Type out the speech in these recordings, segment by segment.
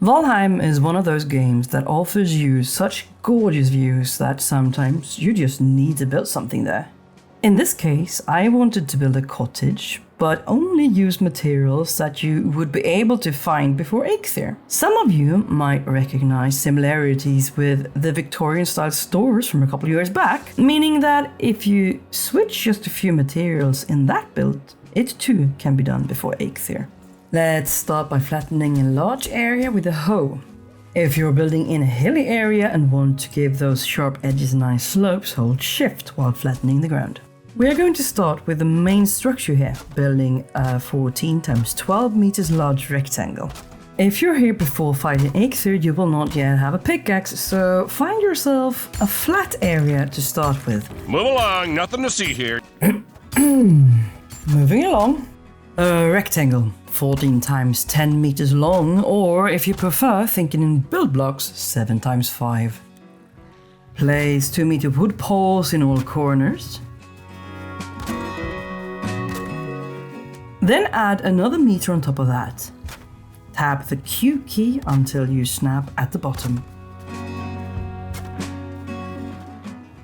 Valheim is one of those games that offers you such gorgeous views that sometimes you just need to build something there. In this case, I wanted to build a cottage, but only use materials that you would be able to find before Eikthyr. Some of you might recognize similarities with the Victorian-style stores from a couple of years back, meaning that if you switch just a few materials in that build, it too can be done before Eikthyr. Let's start by flattening a large area with a hoe. If you're building in a hilly area and want to give those sharp edges nice slopes, hold shift while flattening the ground. We are going to start with the main structure here, building a 14 times 12 meters large rectangle. If you're here before fighting Eikthyr, you will not yet have a pickaxe, so find yourself a flat area to start with. Move along, nothing to see here. Moving along. A rectangle, 14 times 10 meters long, or if you prefer, thinking in build blocks, 7 times 5. Place 2-meter wood poles in all corners. Then add another meter on top of that. Tap the Q key until you snap at the bottom.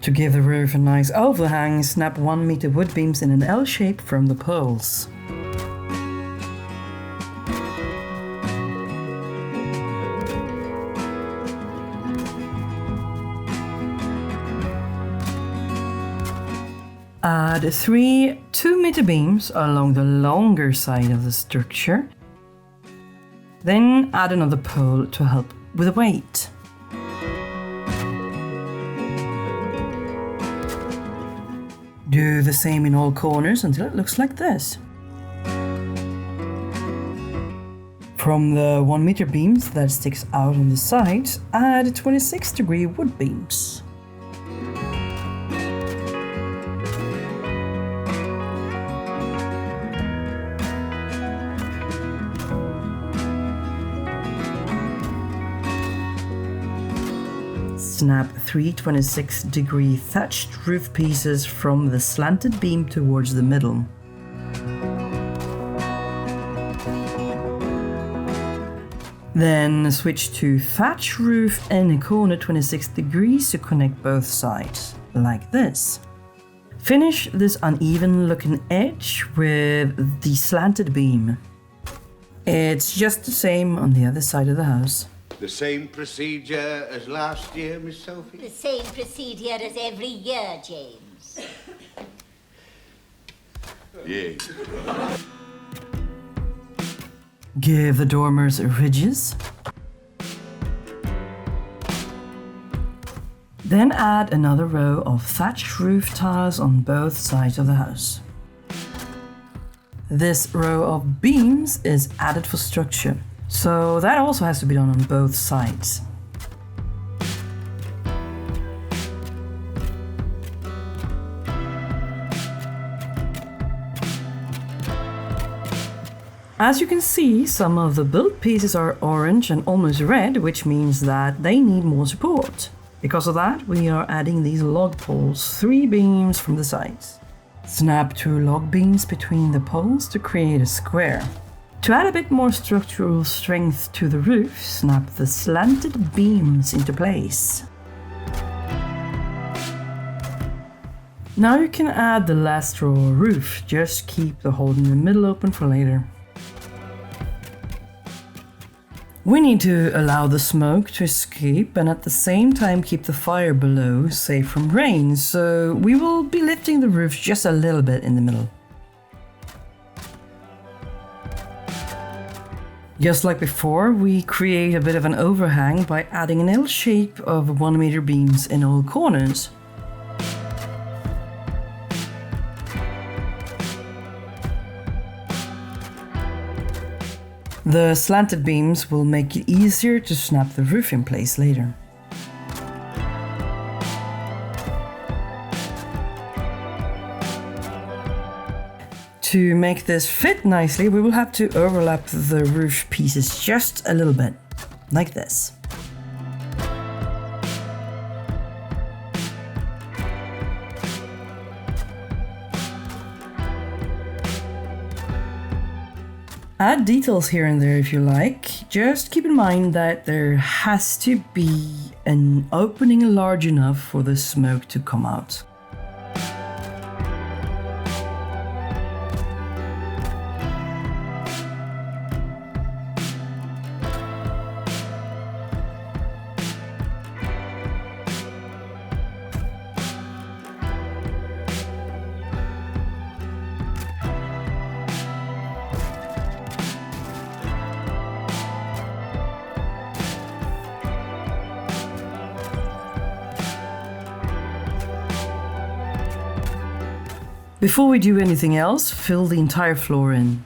To give the roof a nice overhang, snap 1 meter wood beams in an L shape from the poles. Add 3 2-meter beams along the longer side of the structure. Then add another pole to help with the weight. Do the same in all corners until it looks like this. From the 1-meter beams that sticks out on the sides, add 26-degree wood beams. Snap 3 26-degree thatched roof pieces from the slanted beam towards the middle. Then switch to thatch roof in a corner 26 degrees to connect both sides, like this. Finish this uneven looking edge with the slanted beam. It's just the same on the other side of the house. The same procedure as last year, Miss Sophie? The same procedure as every year, James. Yes. Give the dormers ridges. Then add another row of thatched roof tiles on both sides of the house. This row of beams is added for structure, so that also has to be done on both sides. As you can see, some of the build pieces are orange and almost red, which means that they need more support. Because of that, we are adding these log poles, 3 beams from the sides. Snap 2 log beams between the poles to create a square. To add a bit more structural strength to the roof, snap the slanted beams into place. Now you can add the last row of roof, just keep the hole in the middle open for later. We need to allow the smoke to escape and at the same time keep the fire below safe from rain, so we will be lifting the roof just a little bit in the middle. Just like before, we create a bit of an overhang by adding an L shape of 1-meter beams in all corners. The slanted beams will make it easier to snap the roof in place later. To make this fit nicely, we will have to overlap the roof pieces just a little bit, like this. Add details here and there if you like. Just keep in mind that there has to be an opening large enough for the smoke to come out. Before we do anything else, fill the entire floor in.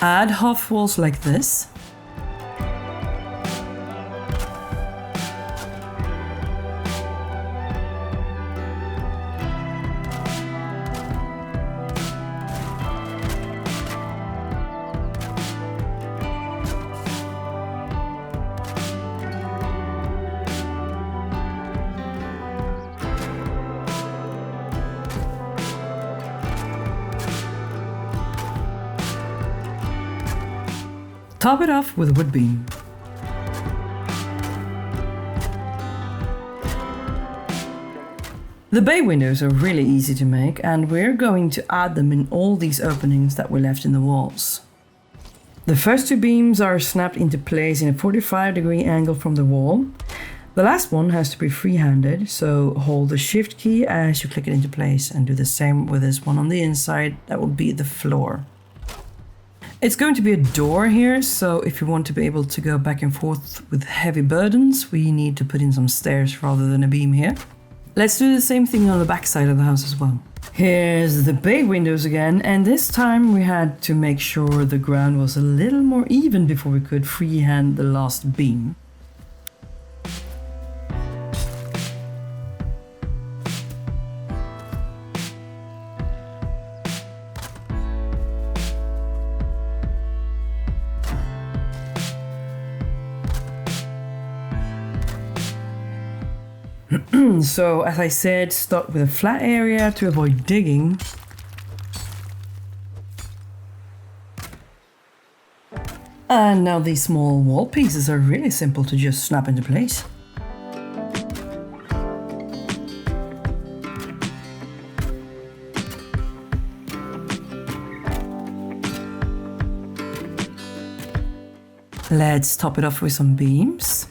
Add half walls like this. Top it off with a wood beam. The bay windows are really easy to make, and we're going to add them in all these openings that were left in the walls. The first two beams are snapped into place in a 45-degree angle from the wall. The last one has to be free-handed, so hold the shift key as you click it into place and do the same with this one on the inside. That will be the floor. It's going to be a door here, so if you want to be able to go back and forth with heavy burdens, we need to put in some stairs rather than a beam here. Let's do the same thing on the back side of the house as well. Here's the bay windows again, and this time we had to make sure the ground was a little more even before we could freehand the last beam. So, as I said, start with a flat area to avoid digging. And now these small wall pieces are really simple to just snap into place. Let's top it off with some beams.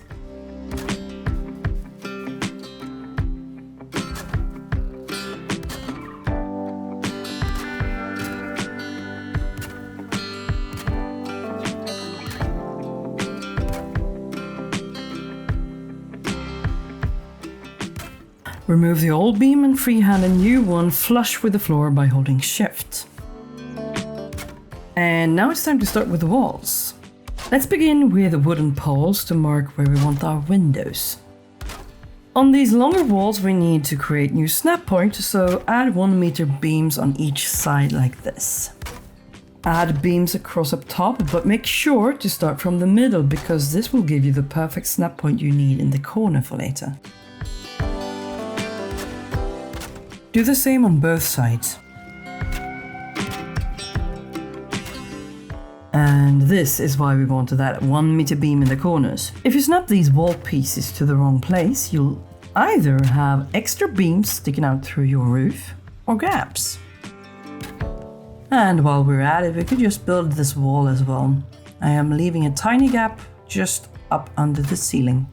Remove the old beam and freehand a new one flush with the floor by holding shift. And now it's time to start with the walls. Let's begin with wooden poles to mark where we want our windows. On these longer walls we need to create new snap points, so add 1 meter beams on each side like this. Add beams across up top, but make sure to start from the middle because this will give you the perfect snap point you need in the corner for later. Do the same on both sides. And this is why we wanted that 1 meter beam in the corners. If you snap these wall pieces to the wrong place, you'll either have extra beams sticking out through your roof or gaps. And while we're at it, we could just build this wall as well. I am leaving a tiny gap just up under the ceiling.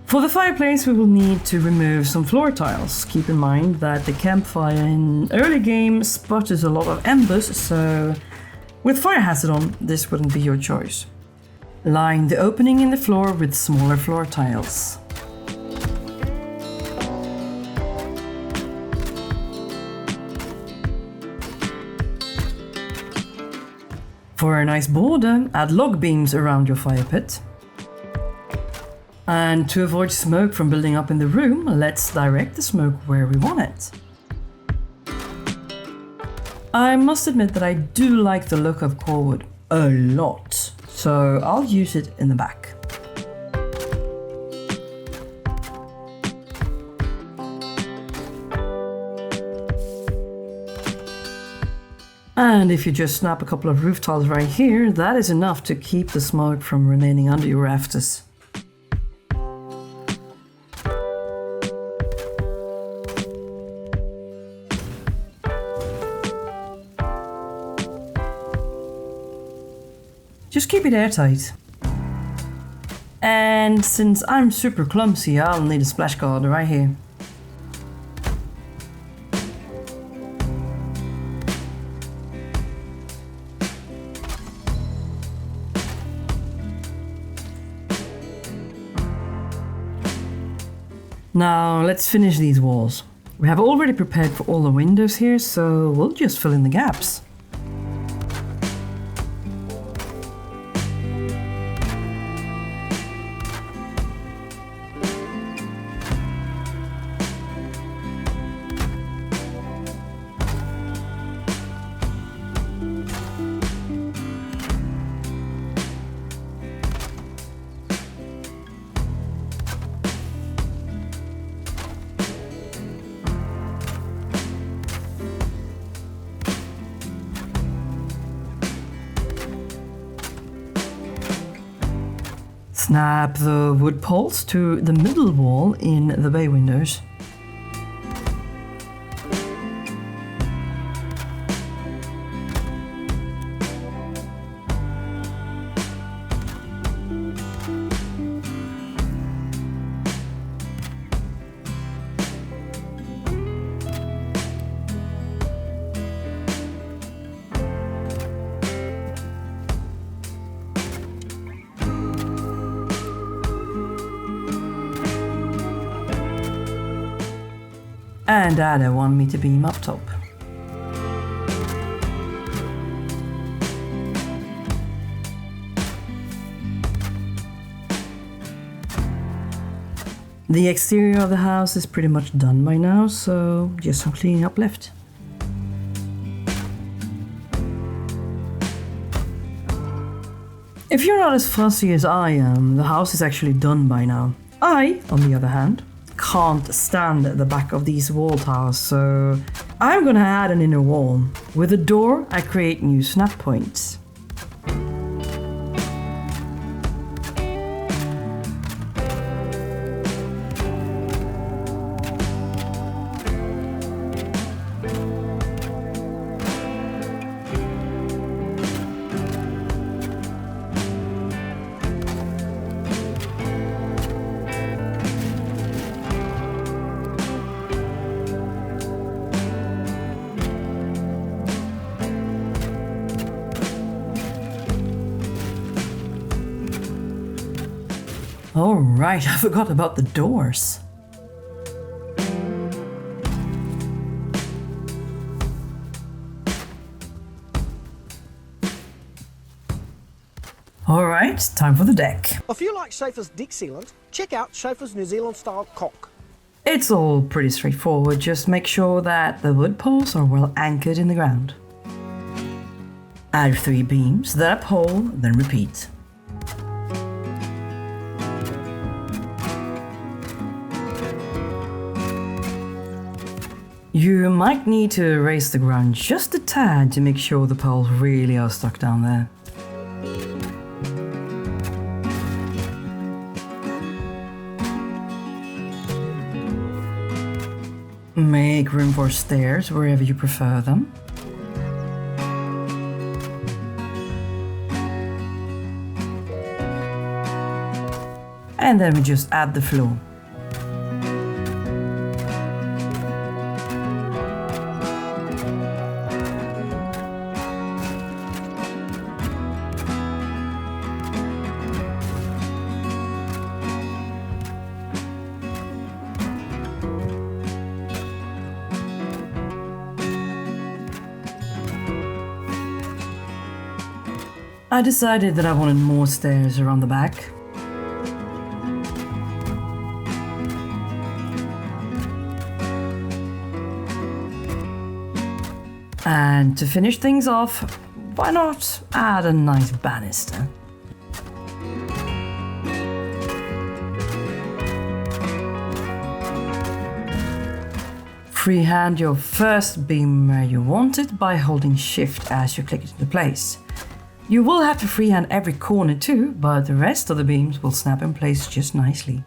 For the fireplace we will need to remove some floor tiles. Keep in mind that the campfire in early game sputters a lot of embers, so with fire hazard on, this wouldn't be your choice. Line the opening in the floor with smaller floor tiles. For a nice border, add log beams around your fire pit. And to avoid smoke from building up in the room, let's direct the smoke where we want it. I must admit that I do like the look of core wood a lot, so I'll use it in the back. And if you just snap a couple of roof tiles right here, that is enough to keep the smoke from remaining under your rafters. Just keep it airtight. And since I'm super clumsy, I'll need a splash guard right here. Now let's finish these walls. We have already prepared for all the windows here, so we'll just fill in the gaps. Snap the wood poles to the middle wall in the bay windows. And add a 1 meter beam up top. The exterior of the house is pretty much done by now, so just some cleaning up left. If you're not as fussy as I am, the house is actually done by now. I, on the other hand, can't stand the back of these wall tiles, so I'm gonna add an inner wall. With a door, I create new snap points. Oh right, I forgot about the doors. Alright, time for the deck. If you like Schaefer's deck sealant, check out Schaefer's New Zealand style caulk. It's all pretty straightforward, just make sure that the wood poles are well anchored in the ground. Add 3 beams, then a pole, then repeat. You might need to raise the ground just a tad to make sure the poles really are stuck down there. Make room for stairs wherever you prefer them. And then we just add the floor. I decided that I wanted more stairs around the back. And And to finish things off, why not add a nice banister? Freehand your first beam where you want it by holding shift as you click it into place. You will have to freehand every corner too, but the rest of the beams will snap in place just nicely.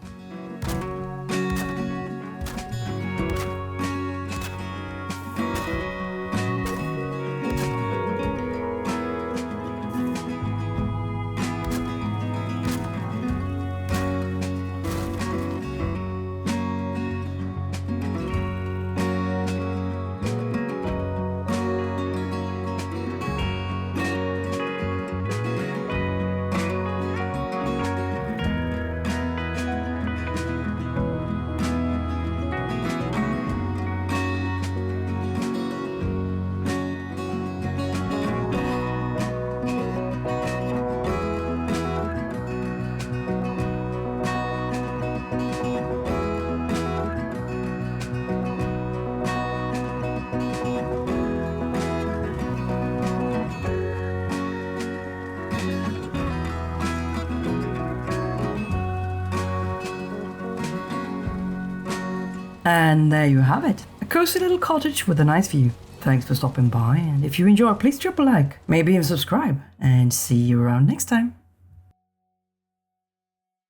And there you have it, a cozy little cottage with a nice view. Thanks for stopping by, and if you enjoy, please drop a like, maybe even subscribe, and see you around next time.